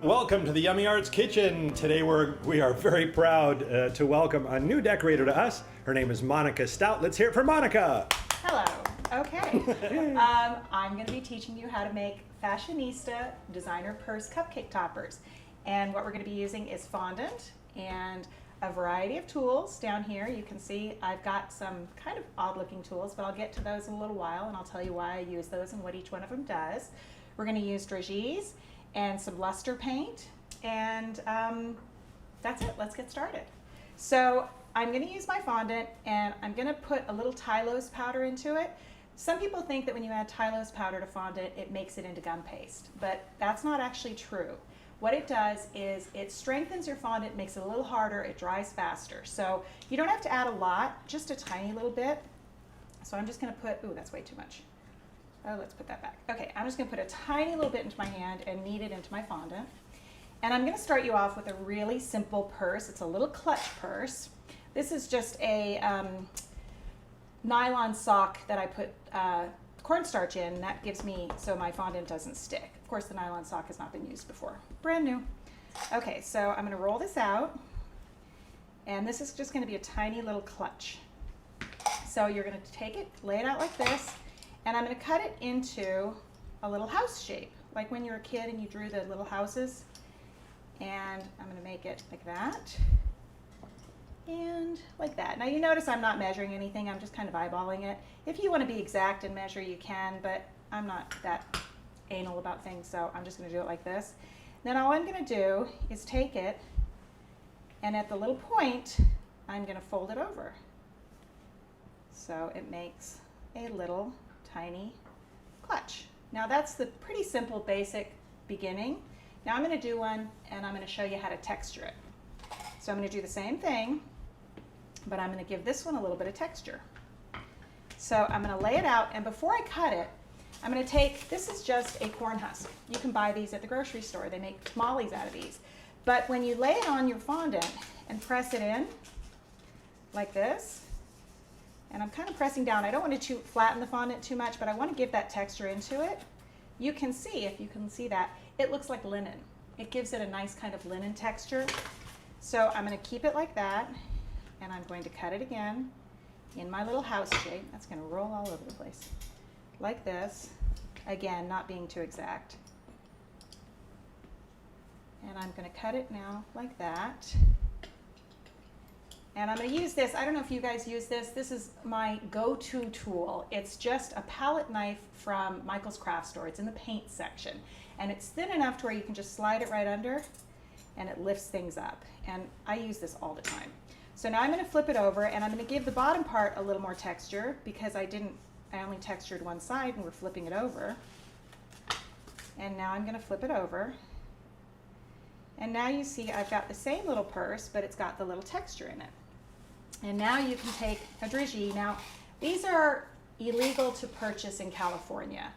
Welcome to the YummyArts kitchen. Today we are very proud to welcome a new decorator to us. Her name is Monika Stout. Let's hear it for Monika. Hello. Okay. I'm going to be teaching you how to make Fashionista designer purse cupcake toppers. And what we're going to be using is fondant and a variety of tools. Down here you can see I've got some kind of odd looking tools, but I'll get to those in a little while and I'll tell you why I use those and what each one of them does. We're going to use Dragees and some luster paint, and that's it. Let's get started. So I'm going to use my fondant and I'm going to put a little Tylose powder into it. Some people think that when you add Tylose powder to fondant it makes it into gum paste, but that's not actually true. What it does is it strengthens your fondant, makes it a little harder, it dries faster. So you don't have to add a lot, just a tiny little bit. So I'm just going to put, ooh, that's way too much. Oh, let's put that back. Okay, I'm just going to put a tiny little bit into my hand and knead it into my fondant. And I'm going to start you off with a really simple purse. It's a little clutch purse. This is just a nylon sock that I put cornstarch in. That gives me so my fondant doesn't stick. Of course, the nylon sock has not been used before. Brand new. Okay, so I'm going to roll this out. And this is just going to be a tiny little clutch. So you're going to take it, lay it out like this. And I'm going to cut it into a little house shape, like when you were a kid and you drew the little houses. And I'm going to make it like that and like that. Now you notice I'm not measuring anything, I'm just kind of eyeballing it. If you want to be exact and measure, you can, but I'm not that anal about things, so I'm just going to do it like this. Then all I'm going to do is take it, and at the little point, I'm going to fold it over. So it makes a little tiny clutch. Now that's the pretty simple basic beginning. Now I'm going to do one and I'm going to show you how to texture it. So I'm going to do the same thing, but I'm going to give this one a little bit of texture. So I'm going to lay it out, and before I cut it, I'm going to take, this is just a corn husk. You can buy these at the grocery store. They make tamales out of these. But when you lay it on your fondant and press it in like this, and I'm kind of pressing down. I don't want to flatten the fondant too much, but I want to give that texture into it. You can see, if you can see that, it looks like linen. It gives it a nice kind of linen texture. So I'm going to keep it like that, and I'm going to cut it again in my little house shape. That's going to roll all over the place. Like this. Again, not being too exact. And I'm going to cut it now like that. And I'm going to use this. I don't know if you guys use this. This is my go-to tool. It's just a palette knife from Michael's Craft Store. It's in the paint section. And it's thin enough to where you can just slide it right under and it lifts things up. And I use this all the time. So now I'm going to flip it over and I'm going to give the bottom part a little more texture because I only textured one side and we're flipping it over. And now I'm going to flip it over. And now you see I've got the same little purse, but it's got the little texture in it. And now you can take a Dragee. Now, these are illegal to purchase in California.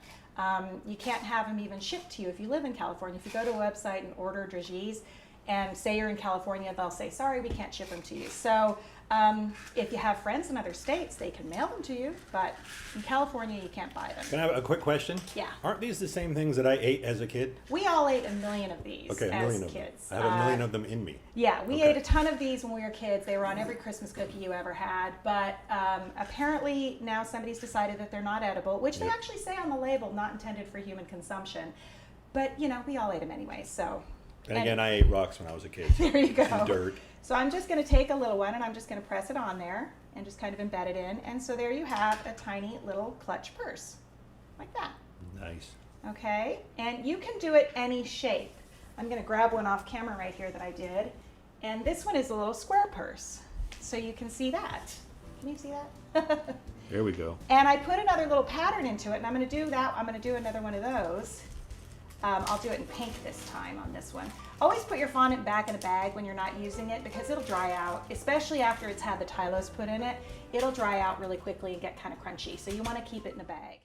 You can't have them even shipped to you if you live in California. If you go to a website and order Dragees and say you're in California, they'll say, sorry, we can't ship them to you. So if you have friends in other states, they can mail them to you, but in California, you can't buy them. Can I have a quick question? Yeah. Aren't these the same things that I ate as a kid? We all ate a million of these as kids. I have a million of them in me. Yeah, we ate a ton of these when we were kids. They were on every Christmas cookie you ever had, but apparently now somebody's decided that they're not edible, which they actually say on the label, not intended for human consumption. But, you know, we all ate them anyway, so. And again, I ate rocks when I was a kid. There you go. And dirt. So I'm just going to take a little one and I'm just going to press it on there and just kind of embed it in. And so there you have a tiny little clutch purse, like that. Nice. Okay, and you can do it any shape. I'm going to grab one off camera right here that I did. And this one is a little square purse. So you can see that. Can you see that? There we go. And I put another little pattern into it, and I'm going to do that. I'm going to do another one of those. I'll do it in pink this time on this one. Always put your fondant back in a bag when you're not using it because it'll dry out, especially after it's had the Tylose put in it. It'll dry out really quickly and get kind of crunchy, so you want to keep it in a bag.